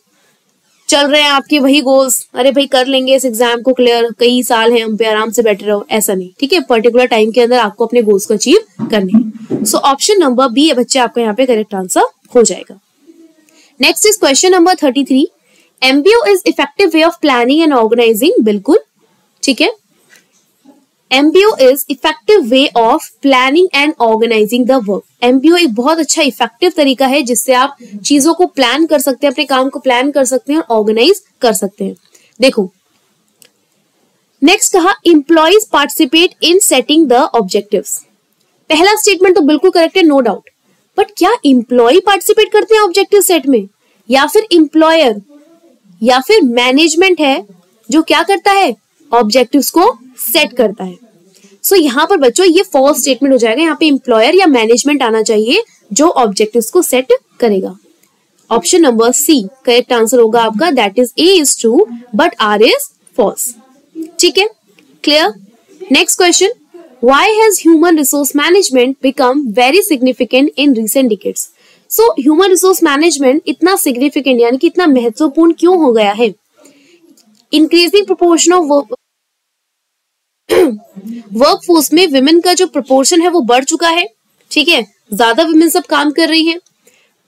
चल रहे हैं आपके वही गोल्स, अरे भाई कर लेंगे इस एग्जाम को क्लियर, कई साल हैं हम पे, आराम से बैठे रहो, ऐसा नहीं, ठीक है। पर्टिकुलर टाइम के अंदर आपको अपने गोल्स को अचीव करने हैं। सो ऑप्शन नंबर बी है बच्चे आपका यहाँ पे करेक्ट आंसर हो जाएगा। Next is question number 33, MBO is effective way of planning and organising. बिल्कुल ठीक है, MBO is effective way of planning and organising the work. MBO एक बहुत अच्छा इफेक्टिव तरीका है जिससे आप चीजों को प्लान कर सकते हैं, अपने काम को प्लान कर सकते हैं और ऑर्गेनाइज कर सकते हैं। देखो नेक्स्ट कहा, employees participate in setting the objectives. पहला स्टेटमेंट तो बिल्कुल करेक्ट है, नो डाउट, बट क्या एम्प्लॉय पार्टिसिपेट करते हैं ऑब्जेक्टिव सेट में, या फिर एम्प्लॉयर या फिर मैनेजमेंट है जो क्या करता है, ऑब्जेक्टिव्स को सेट करता है। सो यहाँ पर बच्चों ये फॉल्स स्टेटमेंट हो जाएगा, यहाँ पे एम्प्लॉयर या मैनेजमेंट आना चाहिए जो ऑब्जेक्टिव्स को सेट करेगा। Option number C correct answer होगा आपका, that is A is true but R is false. ठीक है, clear. Next question, why has human resource management become very significant in recent decades. So human resource management इतना significant यानी कि इतना महत्वपूर्ण क्यों हो गया है। इंक्रीजिंग प्रोपोर्शन ऑफ वर्कफोर्स में विमेन का जो प्रोपोर्शन है वो बढ़ चुका है, ठीक है, ज्यादा विमेन सब काम कर रही हैं,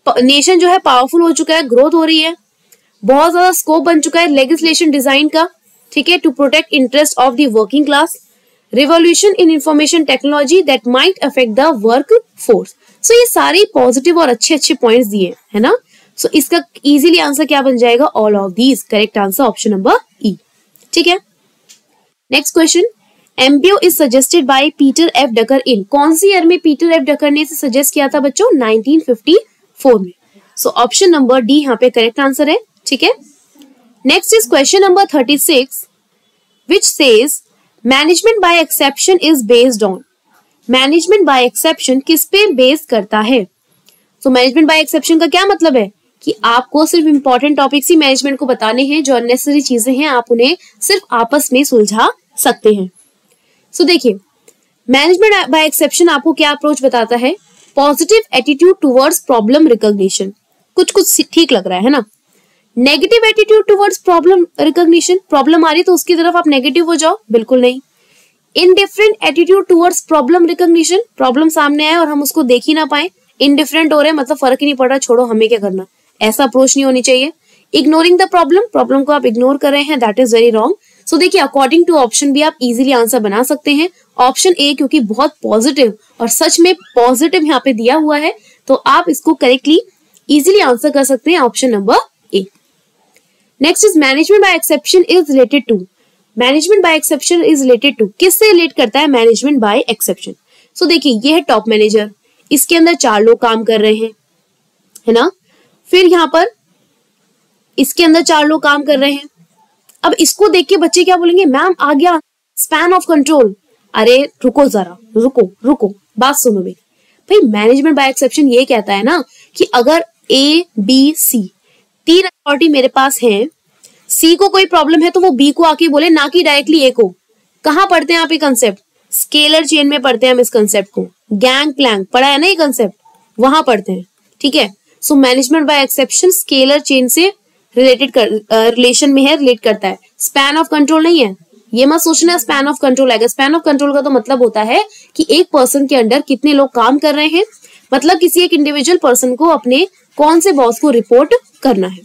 नेशन जो है पावरफुल हो चुका है, ग्रोथ हो रही है, बहुत ज्यादा स्कोप बन चुका है लेजिस्लेशन डिजाइन का, ठीक है, to protect interest of the working class, revolution in information technology that might affect the work force. So ये सारे पॉजिटिव और अच्छे अच्छे पॉइंट्स दिए है ना। सो इसका इजीली आंसर क्या बन जाएगा, all of these. Correct answer option number E. ठीक है, next question, MBO is suggested by Peter F Drucker in. कौन सी ईयर में पीटर एफ डकर ने इसे सजेस्ट किया था बच्चों, 1954 में। सो ऑप्शन नंबर डी यहाँ पे करेक्ट आंसर है। ठीक है, next is question number 36 which says management by exception is based on. Management by exception किस पे बेस करता है। सो मैनेजमेंट बाय एक्सेप्शन का क्या मतलब है कि आपको सिर्फ इंपॉर्टेंट टॉपिक्स ही मैनेजमेंट को बताने हैं, जो अननेसेसरी चीजें हैं आप उन्हें सिर्फ आपस में सुलझा सकते हैं। सो देखिए, मैनेजमेंट बाय एक्सेप्शन आपको क्या अप्रोच बताता है? Positive attitude towards problem recognition. कुछ कुछ ठीक लग रहा है ना। Negative attitude towards problem recognition, problem आ रही तो उसकी तरफ आप नेगेटिव हो जाओ, बिल्कुल नहीं। Indifferent attitude towards problem recognition, problem सामने आए और हम उसको देख ही ना पाए, इनडिफरेंट हो रहे हैं, मतलब फर्क ही नहीं पड़ रहा, छोड़ो हमें क्या करना, ऐसा अप्रोच नहीं होनी चाहिए। इग्नोरिंग द प्रॉब्लम, प्रॉब्लम को आप इग्नोर कर रहे हैं, दैट इज वेरी रॉन्ग। सो देखिए, अकॉर्डिंग टू ऑप्शन भी आप इजीली आंसर बना सकते हैं। ऑप्शन ए क्योंकि बहुत पॉजिटिव और सच में पॉजिटिव यहाँ पे दिया हुआ है, तो आप इसको करेक्टली इजीली आंसर कर सकते हैं, option number A. Next is management by exception is related to. Management by exception is related to, किससे रिलेट करता है मैनेजमेंट बाय एक्सेप्शन? सो देखिए, ये है टॉप मैनेजर, इसके अंदर 4 लोग काम कर रहे हैं, है ना। फिर यहाँ पर इसके अंदर 4 लोग काम कर रहे हैं। अब इसको देख के बच्चे क्या बोलेंगे, मैम आ गया स्पैन ऑफ कंट्रोल। अरे रुको जरा, रुको बात सुनो मेरी। भाई मैनेजमेंट बाय एक्सेप्शन ये कहता है ना कि अगर ए बी सी 3 अथॉरिटी मेरे पास है, सी को कोई प्रॉब्लम है तो वो बी को आके बोले, ना कि डायरेक्टली ए को। कहाँ पढ़ते हैं आप ये कंसेप्ट? स्केलर चेन में पढ़ते हैं हम इस कंसेप्ट को, गैंग प्लैंक पढ़ा है ना ये कंसेप्ट, वहां पढ़ते हैं, ठीक है। So management by exception scalar chain से रिलेशन में है, रिलेट करता है, स्पैन ऑफ कंट्रोल नहीं है। ये मत सोचना स्पैन ऑफ कंट्रोल आएगा। स्पैन ऑफ कंट्रोल का तो मतलब होता है कि एक पर्सन के अंडर कितने लोग काम कर रहे हैं, मतलब किसी एक इंडिविजुअल पर्सन को अपने कौन से बॉस को रिपोर्ट करना है,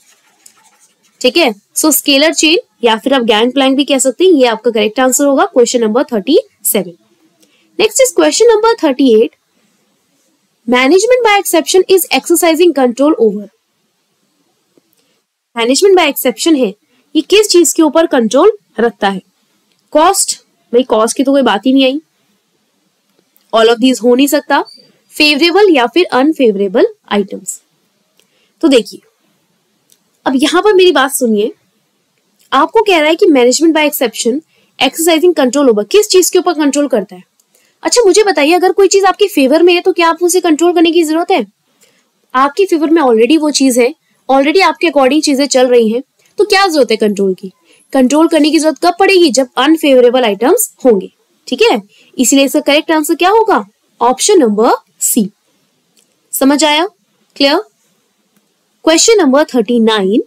ठीक है। सो स्केलर चेन या फिर आप गैंग प्लैंक भी कह सकते हैं, ये आपका करेक्ट आंसर होगा, question number 37। Next is question number 38। Management by exception is exercising control over. Management by exception है, ये किस चीज के ऊपर कंट्रोल रखता है? कॉस्ट, भाई कॉस्ट की तो कोई बात ही नहीं आई, ऑल ऑफ दीज हो नहीं सकता। फेवरेबल या फिर अनफेवरेबल आइटम्स। तो देखिए, अब यहां पर मेरी बात सुनिए, आपको कह रहा है कि management by exception exercising control over, किस चीज के ऊपर कंट्रोल करता है? अच्छा मुझे बताइए, अगर कोई चीज आपके फेवर में है तो क्या आप उसे कंट्रोल करने की जरूरत है? आपके फेवर में ऑलरेडी वो चीज है, ऑलरेडी आपके अकॉर्डिंग चीजें चल रही हैं, तो क्या जरूरत है कंट्रोल की? कंट्रोल करने की जरूरत कब पड़ेगी? जब अनफेवरेबल आइटम्स होंगे, ठीक है। इसलिए इसका करेक्ट आंसर क्या होगा? Option number C. समझ आया? Clear? Question number 39।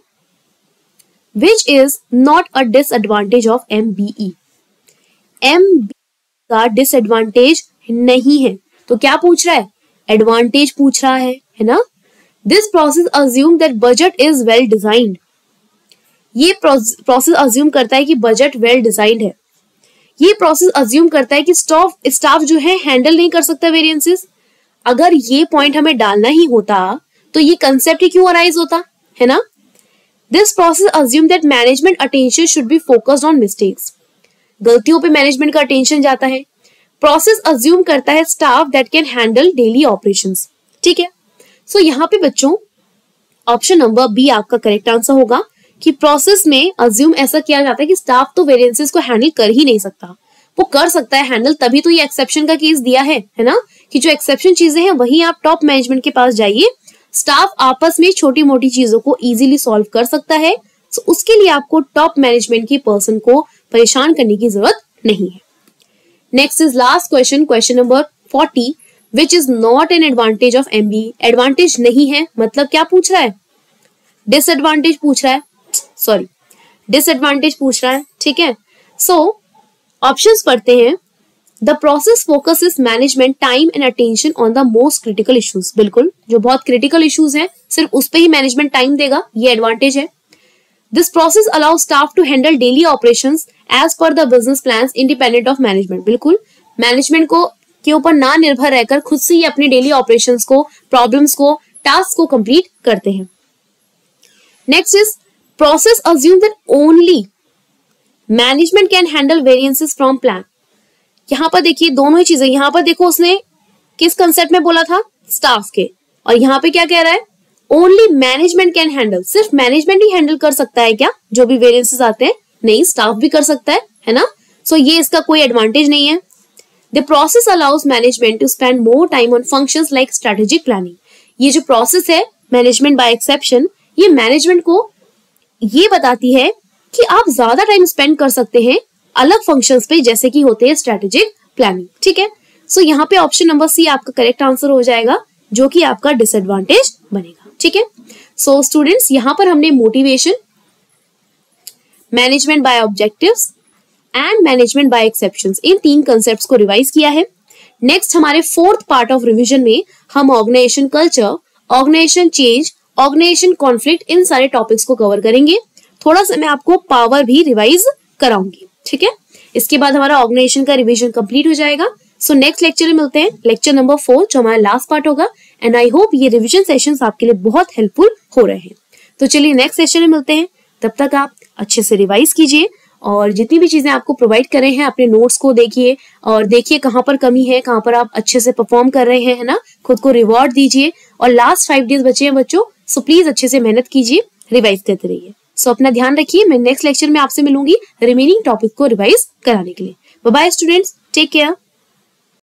Which is not a disadvantage of MBE? MBE का डिसएडवांटेज नहीं है, तो क्या पूछ रहा है? एडवांटेज पूछ रहा है ना। This process assume that budget is well designed. ये प्रोसेस अज्यूम करता है कि बजट वेल डिजाइंड है। ये प्रोसेस अज्यूम करता है कि स्टाफ जो है हैंडल नहीं कर सकता वेरिएंसेस। अगर ये पॉइंट हमें डालना ही होता तो ये कंसेप्ट ही क्यों अराइज होता, है ना। This process assume that management attention should be focused on mistakes. गलतियों पे मैनेजमेंट का अटेंशन जाता है। प्रोसेस अज्यूम करता है staff that can handle daily operations, ठीक है। सो यहाँ पे बच्चों ऑप्शन नंबर बी आपका करेक्ट आंसर होगा कि प्रोसेस में अज्यूम ऐसा किया जाता है कि स्टाफ तो वेरिएंसेस को हैंडल कर ही नहीं सकता, वो कर सकता है हैंडल, तभी तो ये एक्सेप्शन का केस दिया है ना, कि जो एक्सेप्शन चीजें हैं वही आप टॉप मैनेजमेंट के पास जाइए, स्टाफ आपस में छोटी मोटी चीजों को इजीली सॉल्व कर सकता है। सो उसके लिए आपको टॉप मैनेजमेंट की पर्सन को परेशान करने की जरूरत नहीं है। Next is last question, question number 40, which is not an advantage of MBE। Advantage नहीं है मतलब क्या पूछ रहा है? डिसएडवांटेज पूछ रहा है, सॉरी डिसएडवांटेज पूछ रहा है, ठीक है। सो ऑप्शंस पढ़ते हैं। The process focuses management time and attention on the most critical issues. बिल्कुल, जो बहुत क्रिटिकल इश्यूज हैं सिर्फ उस पे ही मैनेजमेंट टाइम देगा, ये एडवांटेज है। This process allows staff to handle daily operations as per the business plans independent of management. बिल्कुल, मैनेजमेंट को के ऊपर ना निर्भर रहकर खुद से ही अपने डेली ऑपरेशंस को, प्रॉब्लम्स को, टास्क को कंप्लीट करते हैं। Next is process assume that only management can handle variances from plan. यहां पर देखिए दोनों ही चीजें, यहां पर देखो उसने किस कंसेप्ट में बोला था? स्टाफ के, और यहाँ पे क्या कह रहा है? Only management can handle. सिर्फ मैनेजमेंट ही हैंडल कर सकता है क्या जो भी वेरिएंसेस आते हैं? नहीं, स्टाफ भी कर सकता है ना। सो ये इसका कोई एडवांटेज नहीं है। The process allows management to spend more time on functions like strategic planning. ये जो प्रोसेस है मैनेजमेंट बाय एक्सेप्शन, ये मैनेजमेंट को ये बताती है कि आप ज्यादा टाइम स्पेंड कर सकते हैं अलग फंक्शंस पे, जैसे कि होते हैं स्ट्रेटेजिक प्लानिंग। ठीक है, सो यहाँ पे ऑप्शन नंबर सी आपका करेक्ट आंसर हो जाएगा, जो कि आपका डिसएडवांटेज बनेगा। ठीक है, सो स्टूडेंट्स यहाँ पर हमने motivation, management by objectives and management by exceptions, in 3 concepts को रिवाइज किया है। नेक्स्ट हमारे 4th पार्ट ऑफ रिवीजन में हम organisation culture, organisation change, organisation conflict, इन सारे टॉपिक्स को कवर करेंगे। थोड़ा सा मैं आपको पावर भी रिवाइज कराऊंगी। ठीक है, इसके बाद हमारा ऑर्गेनाइजेशन का रिवीजन कंप्लीट हो जाएगा। सो नेक्स्ट लेक्चर में मिलते हैं, लेक्चर नंबर 4, जो हमारा लास्ट पार्ट होगा। एंड आई होप ये रिवीजन सेशंस आपके लिए बहुत हेल्पफुल हो रहे हैं। तो चलिए नेक्स्ट सेशन में मिलते हैं, तब तक आप अच्छे से रिवाइज कीजिए और जितनी भी चीजें आपको प्रोवाइड कर रहे हैं अपने नोट्स को देखिए और देखिए कहाँ पर कमी है, कहाँ पर आप अच्छे से परफॉर्म कर रहे हैं, है ना। खुद को रिवॉर्ड दीजिए और लास्ट 5 डेज बचे हैं बच्चों, सो प्लीज अच्छे से मेहनत कीजिए, रिवाइज करते रहिए। सो अपना ध्यान रखिए, मैं नेक्स्ट लेक्चर में आपसे मिलूंगी रिमेनिंग टॉपिक को रिवाइज कराने के लिए। Bye bye students, take care.